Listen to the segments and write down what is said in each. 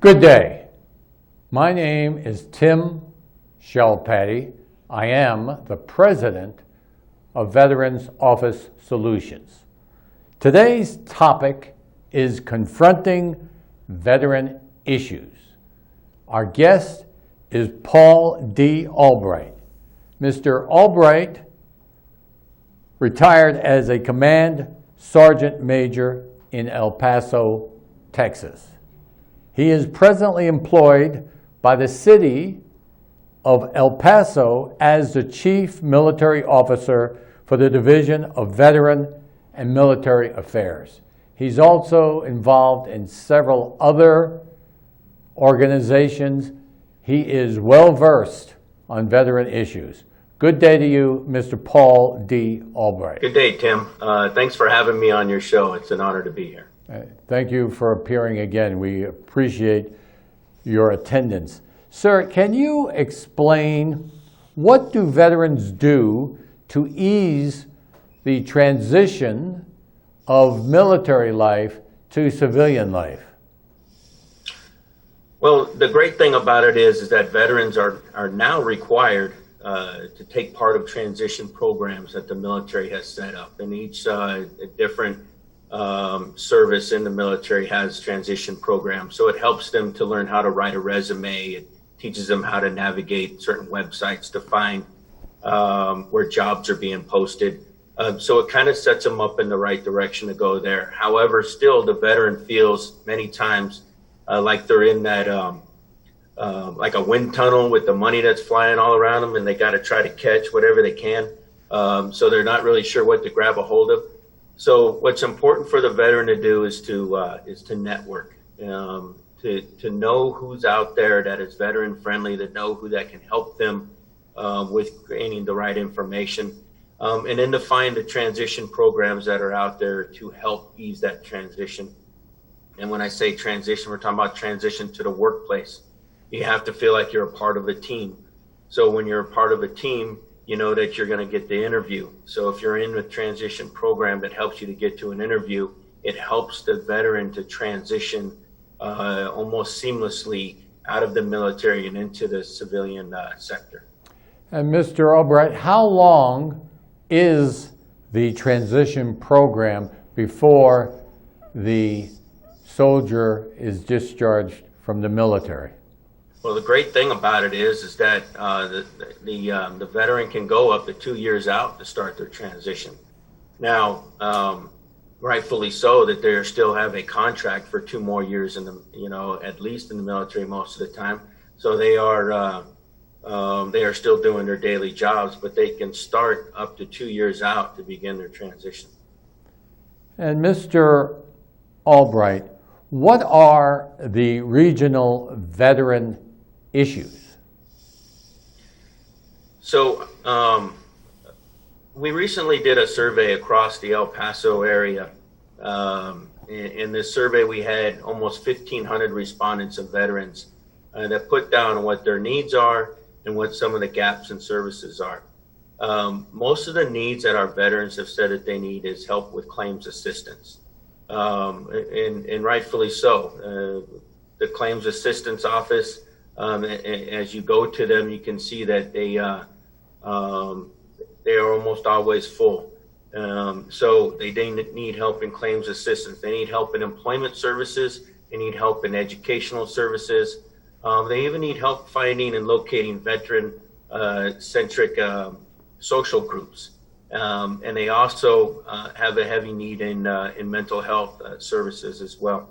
Good day. My name is Tim Chelpaty. I am the president of Veterans Office Solutions. Today's topic is confronting veteran issues. Our guest is Paul D. Albright. Mr. Albright retired as a command sergeant major in El Paso, Texas. He is presently employed by the city of El Paso as the Chief Military Officer for the Division of Veteran and Military Affairs. He's also involved in several other organizations. He is well-versed on veteran issues. Good day to you, Mr. Paul D. Albright. Good day, Tim. Thanks for having me on your show. It's an honor to be here. Thank you for appearing again. We appreciate your attendance. Sir, can you explain what do veterans do to ease the transition of military life to civilian life? Well, the great thing about it is that veterans are now required to take part of transition programs that the military has set up. And each different service in the military has transition programs. So it helps them to learn how to write a resume. It teaches them how to navigate certain websites to find where jobs are being posted. So it kind of sets them up in the right direction to go there. However, still the veteran feels many times like they're in that like a wind tunnel with the money that's flying all around them, and they got to try to catch whatever they can. So they're not really sure what to grab a hold of. So what's important for the veteran to do is to network, to know who's out there that is veteran friendly, to know who that can help them with gaining the right information, and then to find the transition programs that are out there to help ease that transition. And when I say transition, we're talking about transition to the workplace. You have to feel like you're a part of a team. So when you're a part of a team, you know that you're going to get the interview. So if you're in a transition program that helps you to get to an interview, it helps the veteran to transition almost seamlessly out of the military and into the civilian sector. And Mr. Albright, how long is the transition program before the soldier is discharged from the military? Well, the great thing about it is that the veteran can go up to 2 years out to start their transition. Now, rightfully so, that they still have a contract for 2 more years in the, at least in the military most of the time. So they are still doing their daily jobs, but they can start up to 2 years out to begin their transition. And Mr. Albright, what are the regional veteran issues? So we recently did a survey across the El Paso area. In this survey, we had almost 1,500 respondents of veterans that put down what their needs are and what some of the gaps in services are. Most of the needs that our veterans have said that they need is help with claims assistance. And rightfully so. The claims assistance office, as you go to them, you can see that they are almost always full. So they need help in claims assistance. They need help in employment services. They need help in educational services. They even need help finding and locating veteran-centric social groups. And they also have a heavy need in mental health services as well.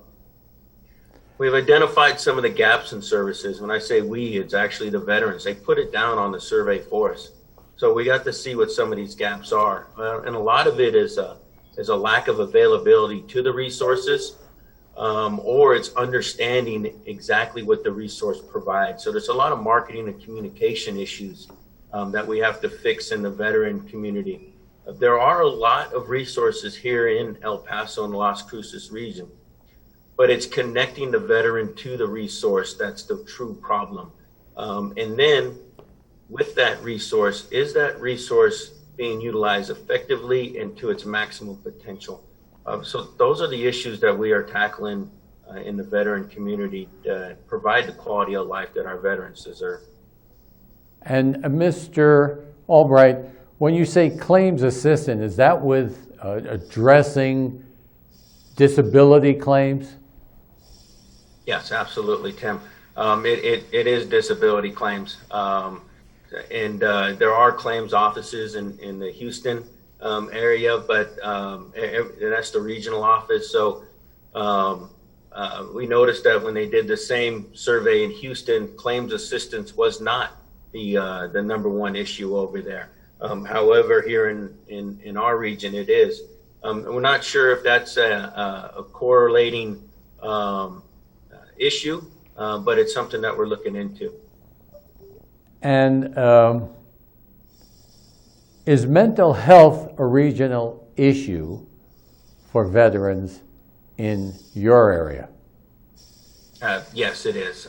We've identified some of the gaps in services. When I say we, it's actually the veterans. They put it down on the survey for us. So we got to see what some of these gaps are. And a lot of it is a lack of availability to the resources, or it's understanding exactly what the resource provides. So there's a lot of marketing and communication issues that we have to fix in the veteran community. There are a lot of resources here in El Paso and Las Cruces region, but it's connecting the veteran to the resource that's the true problem. And then with that resource, is that resource being utilized effectively and to its maximum potential? So those are the issues that we are tackling in the veteran community to provide the quality of life that our veterans deserve. And Mr. Albright, when you say claims assistant, is that with addressing disability claims? Yes, absolutely, Tim. It is disability claims. And there are claims offices in the Houston area, but that's the regional office. So we noticed that when they did the same survey in Houston, claims assistance was not the number one issue over there. However, here in our region, it is. We're not sure if that's a correlating issue, but it's something that we're looking into. And is mental health a regional issue for veterans in your area? Yes, it is.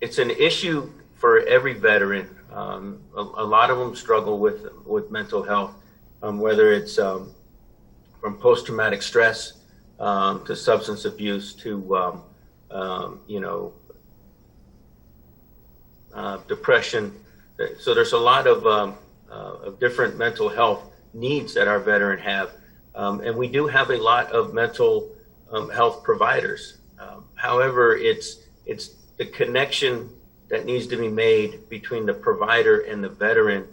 It's an issue for every veteran. A lot of them struggle with mental health, whether it's from post-traumatic stress to substance abuse to depression. So there's a lot of different mental health needs that our veteran have, and we do have a lot of mental health providers. However, it's the connection that needs to be made between the provider and the veteran,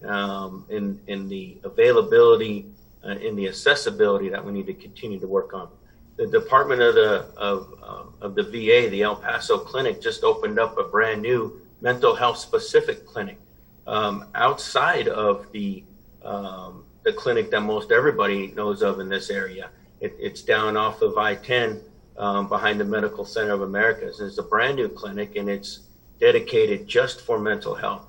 in the availability, in the accessibility that we need to continue to work on. The Department of the VA, the El Paso Clinic, just opened up a brand new mental health specific clinic outside of the clinic that most everybody knows of in this area. It's down off of I-10 behind the Medical Center of Americas. It's a brand new clinic, and it's dedicated just for mental health.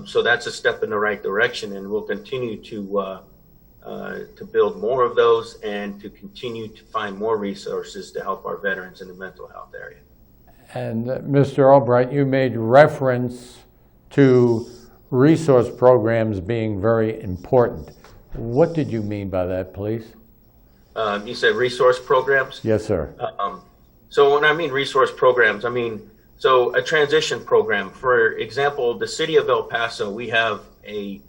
So that's a step in the right direction, and we'll continue to build more of those and to continue to find more resources to help our veterans in the mental health area. And Mr. Albright, you made reference to resource programs being very important. What did you mean by that, please? You said resource programs? Yes, sir. So when I mean resource programs, I mean, so a transition program. For example, the city of El Paso, we have a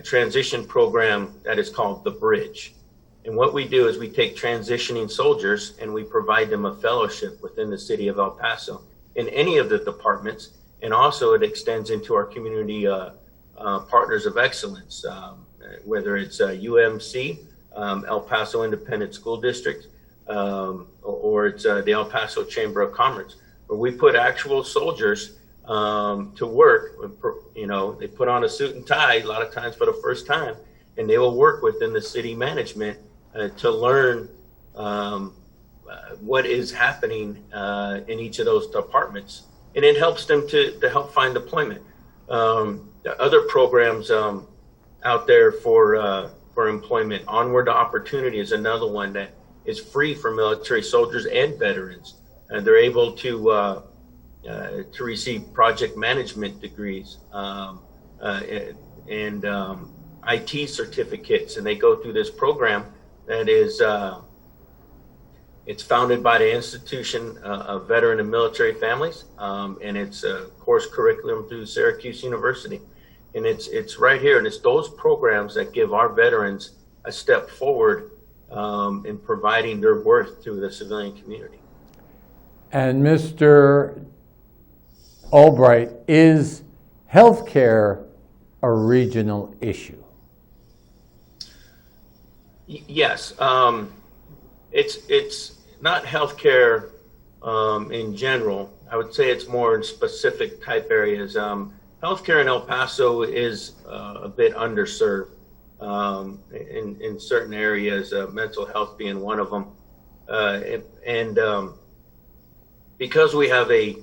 transition program that is called The Bridge. And what we do is we take transitioning soldiers and we provide them a fellowship within the city of El Paso in any of the departments. And also it extends into our community partners of excellence, whether it's UMC, El Paso Independent School District, or it's the El Paso Chamber of Commerce, where we put actual soldiers to work. You know, they put on a suit and tie a lot of times for the first time, and they will work within the city management to learn what is happening in each of those departments, and it helps them to help find deployment. The other programs out there for employment, Onward to Opportunity is another one that is free for military soldiers and veterans. They're able to receive project management degrees and IT certificates, and they go through this program that is it's founded by the Institution of Veteran and Military Families, and it's a course curriculum through Syracuse University, and it's right here, and it's those programs that give our veterans a step forward in providing their worth to the civilian community. And Mr. Albright, is healthcare a regional issue? Yes, it's not healthcare in general. I would say it's more in specific type areas. Healthcare in El Paso is a bit underserved in certain areas, mental health being one of them. And because we have a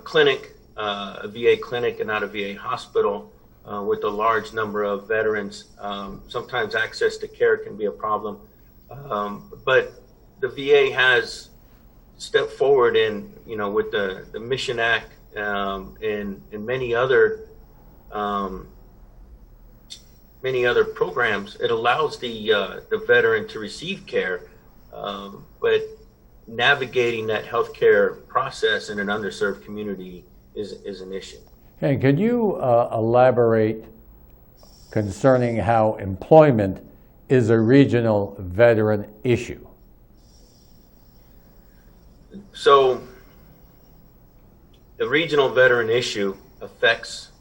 clinic, a VA clinic and not a VA hospital, with a large number of veterans, sometimes access to care can be a problem. But the VA has stepped forward in, with the Mission Act and many other many other programs, it allows the veteran to receive care, but navigating that healthcare process in an underserved community is an issue. And could you elaborate concerning how employment is a regional veteran issue? So the regional veteran issue affects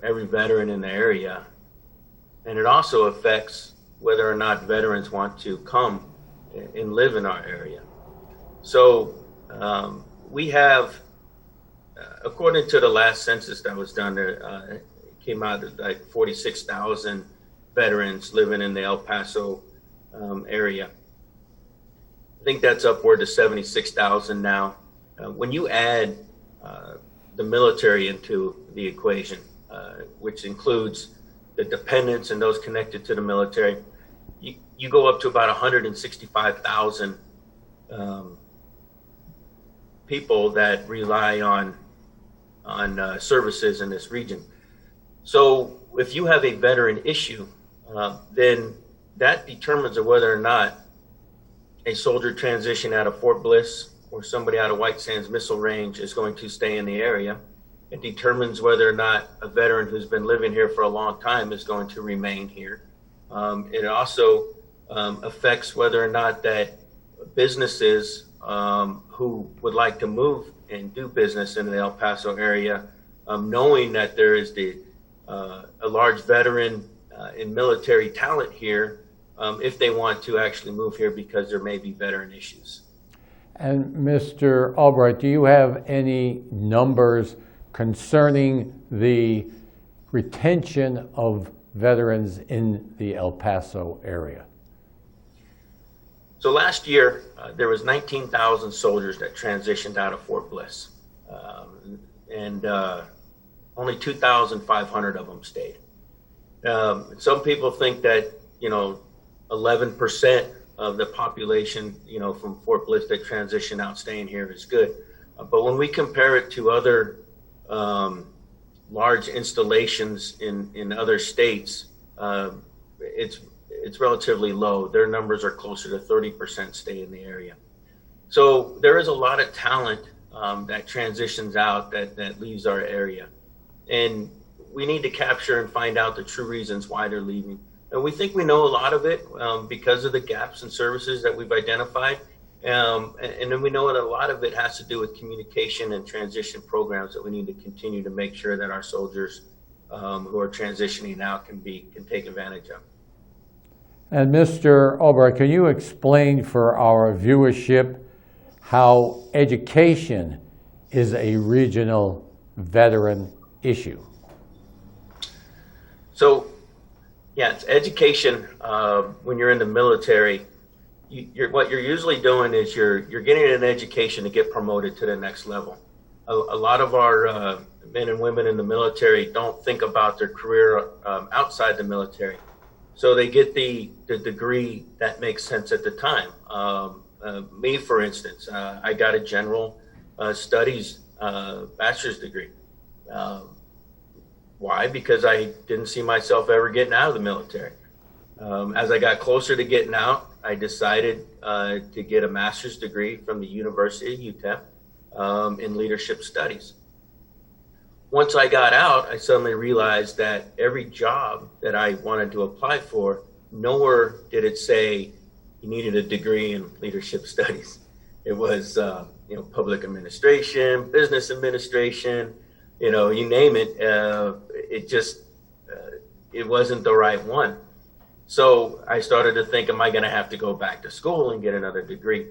every veteran in the area, and it also affects whether or not veterans want to come and live in our area. So we have, according to the last census that was done, it came out at like 46,000 veterans living in the El Paso area. I think that's upward to 76,000 now. When you add the military into the equation, which includes the dependents and those connected to the military, you go up to about 165,000 people that rely on services in this region. So if you have a veteran issue, then that determines whether or not a soldier transition out of Fort Bliss or somebody out of White Sands Missile Range is going to stay in the area. It determines whether or not a veteran who's been living here for a long time is going to remain here. It also affects whether or not that businesses who would like to move and do business in the El Paso area, knowing that there is a large veteran and military talent here, if they want to actually move here because there may be veteran issues. And Mr. Albright, do you have any numbers concerning the retention of veterans in the El Paso area? So last year, there was 19,000 soldiers that transitioned out of Fort Bliss, and only 2,500 of them stayed. Some people think that, 11% of the population, from Fort Bliss that transition out staying here is good. But when we compare it to other large installations in other states, it's relatively low. Their numbers are closer to 30% stay in the area. So there is a lot of talent that transitions out that leaves our area. And we need to capture and find out the true reasons why they're leaving. And we think we know a lot of it because of the gaps in services that we've identified. And then we know that a lot of it has to do with communication and transition programs that we need to continue to make sure that our soldiers who are transitioning out can take advantage of. And Mr. Albright, can you explain for our viewership how education is a regional veteran issue? So, yeah, it's education. When you're in the military, what you're usually doing is you're getting an education to get promoted to the next level. A lot of our men and women in the military don't think about their career outside the military. So they get the degree that makes sense at the time. Me, for instance, I got a general studies bachelor's degree. Why? Because I didn't see myself ever getting out of the military. As I got closer to getting out, I decided to get a master's degree from the University of UTEP in leadership studies. Once I got out, I suddenly realized that every job that I wanted to apply for, nowhere did it say you needed a degree in leadership studies. It was, public administration, business administration, you name it. It wasn't the right one. So I started to think, am I going to have to go back to school and get another degree?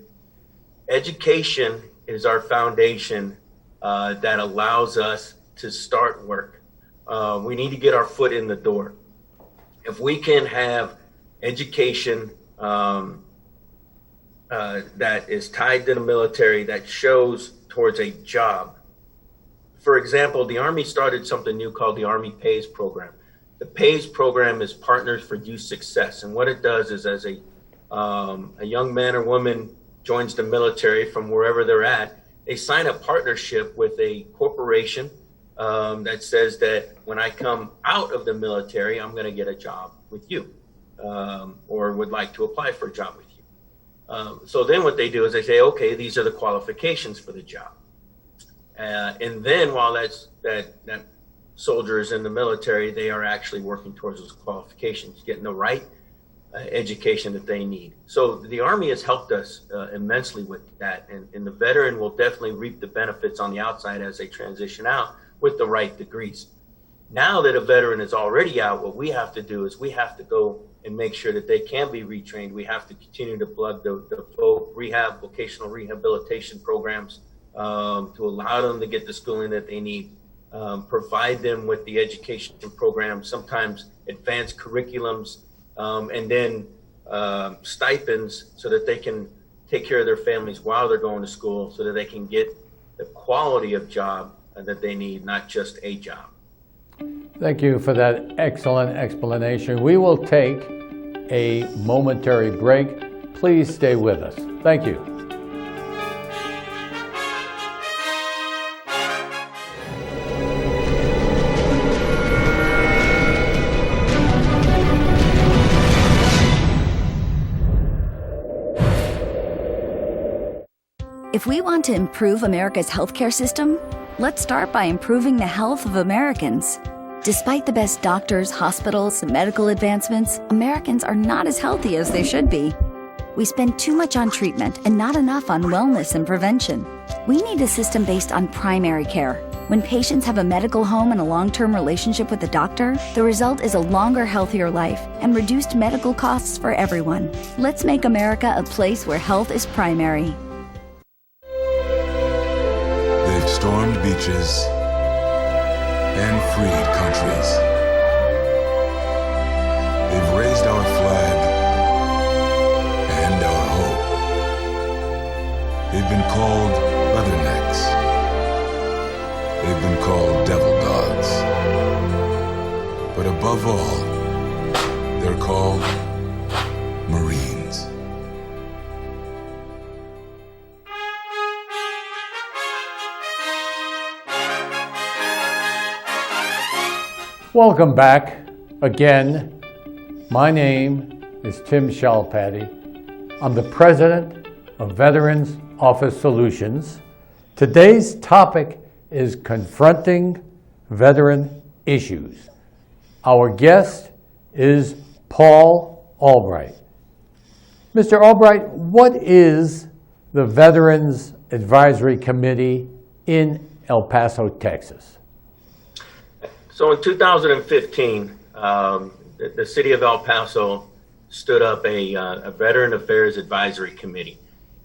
Education is our foundation that allows us to start work. We need to get our foot in the door. If we can have education that is tied to the military, that shows towards a job. For example, the Army started something new called the Army PAYS program. The PAYS program is Partners for Youth Success. And what it does is as a young man or woman joins the military from wherever they're at, they sign a partnership with a corporation that says that when I come out of the military, I'm going to get a job with you, or would like to apply for a job with you. So then what they do is they say, okay, these are the qualifications for the job. And then while that soldier is in the military, they are actually working towards those qualifications, getting the right education that they need. So the Army has helped us immensely with that, and the veteran will definitely reap the benefits on the outside as they transition out with the right degrees. Now that a veteran is already out, what we have to do is we have to go and make sure that they can be retrained. We have to continue to plug the vocational rehabilitation programs to allow them to get the schooling that they need, provide them with the education programs, sometimes advanced curriculums, and then stipends so that they can take care of their families while they're going to school, so that they can get the quality of job that they need, not just a job. Thank you for that excellent explanation. We will take a momentary break. Please stay with us. Thank you. If we want to improve America's healthcare system, let's start by improving the health of Americans. Despite the best doctors, hospitals, and medical advancements, Americans are not as healthy as they should be. We spend too much on treatment and not enough on wellness and prevention. We need a system based on primary care. When patients have a medical home and a long-term relationship with a doctor, the result is a longer, healthier life and reduced medical costs for everyone. Let's make America a place where health is primary. They've stormed beaches and freed countries. They've raised our flag and our hope. They've been called leathernecks. They've been called devil dogs. But above all, they're called Marines. Welcome back again. My name is Tim Chelpaty. I'm the president of Veterans Office Solutions. Today's topic is confronting veteran issues. Our guest is Paul Albright. Mr. Albright, what is the Veterans Advisory Committee in El Paso, Texas? So in 2015, the city of El Paso stood up a Veteran Affairs Advisory Committee.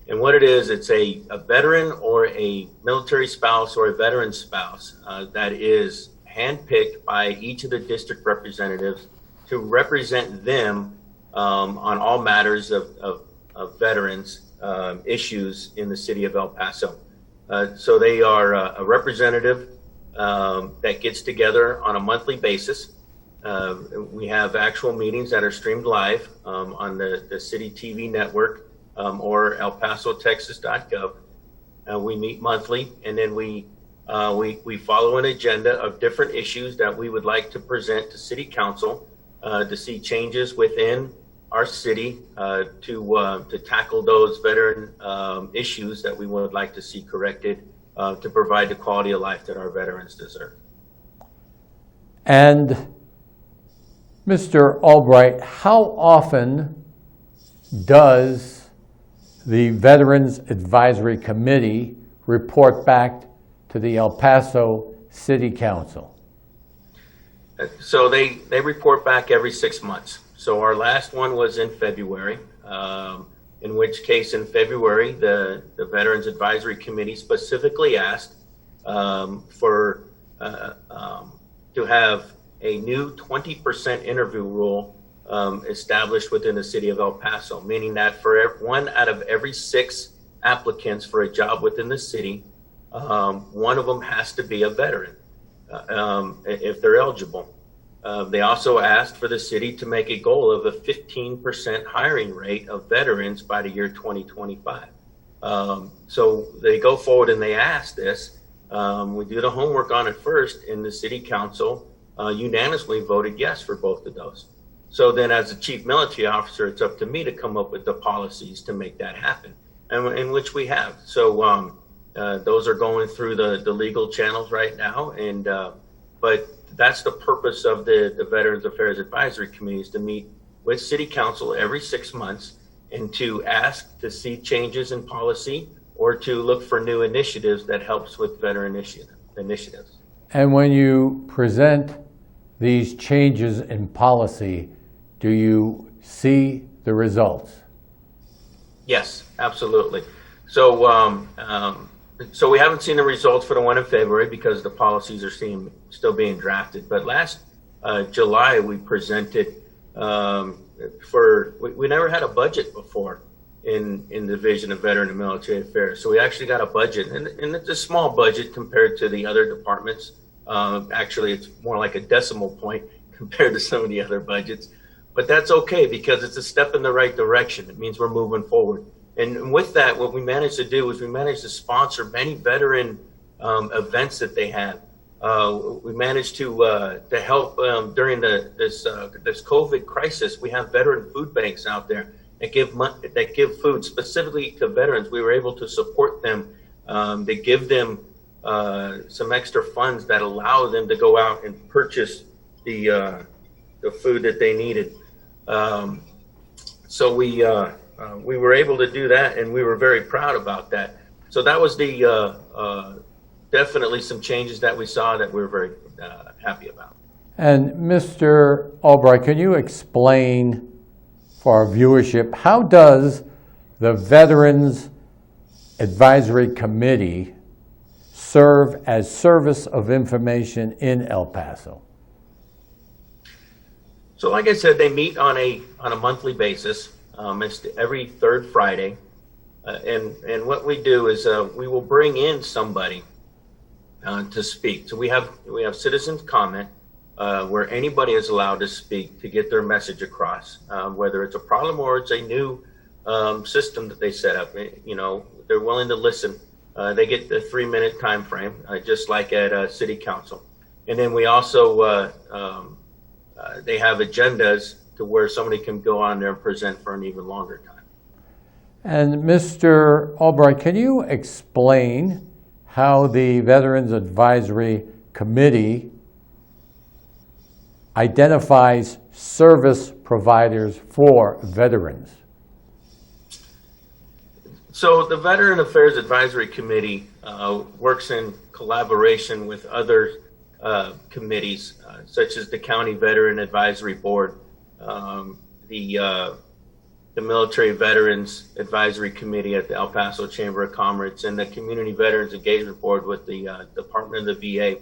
And what it is, it's a veteran or a military spouse or a veteran spouse that is handpicked by each of the district representatives to represent them on all matters of veterans issues in the city of El Paso. So they are a representative that gets together on a monthly basis. We have actual meetings that are streamed live on the city TV network or elpasotexas.gov. We meet monthly, and then we follow an agenda of different issues that we would like to present to city council to see changes within our city to tackle those veteran issues that we would like to see corrected to provide the quality of life that our veterans deserve. And Mr. Albright, how often does the Veterans Advisory Committee report back to the El Paso City Council? So they report back every 6 months. So our last one was in February, in which case in February, the Veterans Advisory Committee specifically asked to have a new 20% interview rule established within the city of El Paso, meaning that for 1 out of every 6 applicants for a job within the city, one of them has to be a veteran if they're eligible. They also asked for the city to make a goal of a 15% hiring rate of veterans by the year 2025. So they go forward and they ask this We do the homework on it first, and the city council unanimously voted yes for both of those. So then as a chief military officer, it's up to me to come up with the policies to make that happen, and in which we have. So those are going through the legal channels right now, and but that's the purpose of the Veterans Affairs Advisory Committee, is to meet with city council every 6 months and to ask to see changes in policy or to look for new initiatives that helps with veteran initiatives. And when you present these changes in policy, do you see the results? Yes, absolutely. So, so we haven't seen the results for the one in February because the policies are still being drafted. But last July, we presented we never had a budget before in the Division of Veteran and Military Affairs. So we actually got a budget, and it's a small budget compared to the other departments. Actually, it's more like a decimal point compared to some of the other budgets. But that's okay because it's a step in the right direction. It means we're moving forward. And with that, what we managed to do is we managed to sponsor many veteran events that they have. We managed to help during this COVID crisis. We have veteran food banks out there that give food specifically to veterans. We were able to support them. They give them some extra funds that allow them to go out and purchase the food that they needed. So we were able to do that, and we were very proud about that. So that was definitely some changes that we saw that we're very happy about. And Mr. Albright, can you explain for our viewership, how does the Veterans Advisory Committee serve as service of information in El Paso? So like I said, they meet on a monthly basis. It's every third Friday. And what we do is we will bring in somebody to speak. So we have citizens comment where anybody is allowed to speak to get their message across, whether it's a problem or it's a new system that they set up. You know, they're willing to listen. They get the 3-minute time frame, just like at City Council. And then we also they have agendas to where somebody can go on there and present for an even longer time. And Mr. Albright, can you explain how the Veterans Advisory Committee identifies service providers for veterans? So the Veteran Affairs Advisory Committee works in collaboration with other committees, such as the County Veteran Advisory Board, the Military Veterans Advisory Committee at the El Paso Chamber of Commerce, and the Community Veterans Engagement Board with the Department of the VA.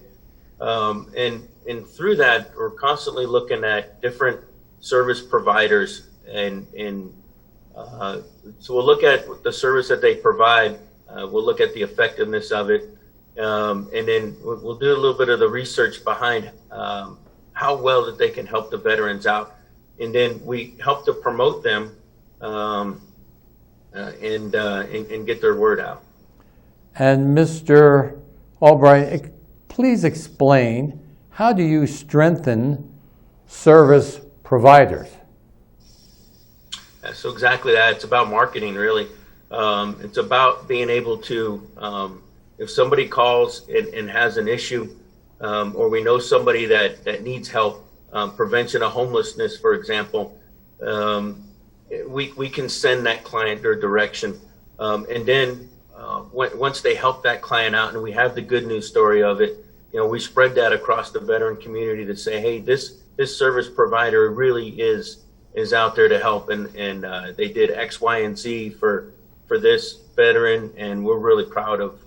And through that, we're constantly looking at different service providers, and so we'll look at the service that they provide. We'll look at the effectiveness of it, and then we'll do a little bit of the research behind how well that they can help the veterans out, and then we help to promote them and get their word out. And Mr. Albright, please explain, how do you strengthen service providers? So exactly that. It's about marketing, really. It's about being able to, if somebody calls and has an issue, or we know somebody that needs help, prevention of homelessness, for example, we can send that client their direction. And then once they help that client out and we have the good news story of it, you know, we spread that across the veteran community to say, hey, this service provider really is out there to help, and they did X, Y, and Z for this veteran, and we're really proud of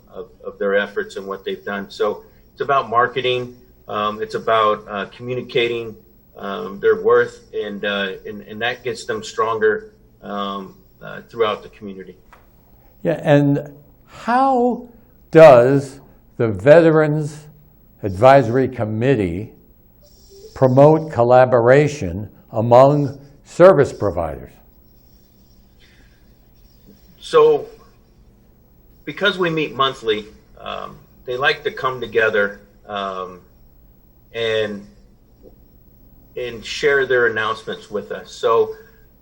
their efforts and what they've done. So it's about marketing, it's about communicating their worth, and that gets them stronger throughout the community. Yeah, and how does the Veterans Advisory Committee promote collaboration among service providers? So because we meet monthly, they like to come together and share their announcements with us. So,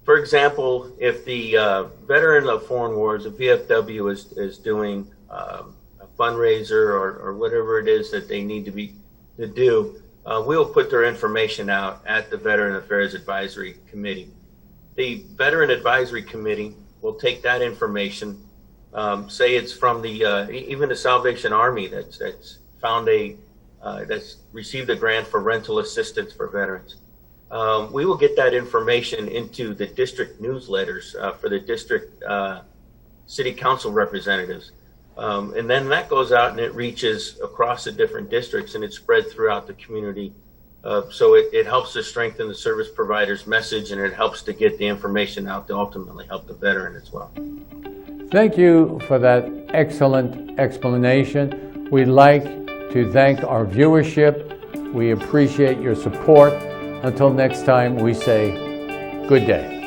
for example, if the Veteran of Foreign Wars, the VFW, is doing a fundraiser or whatever it is that they need to do, we'll put their information out at the Veteran Affairs Advisory Committee. The Veteran Advisory Committee will take that information, say it's from the even the Salvation Army that's found that's received a grant for rental assistance for veterans. We will get that information into the district newsletters for the district city council representatives. And then that goes out and it reaches across the different districts and it's spread throughout the community. So it helps to strengthen the service provider's message, and it helps to get the information out to ultimately help the veteran as well. Thank you for that excellent explanation. We'd like to thank our viewership. We appreciate your support. Until next time, we say good day.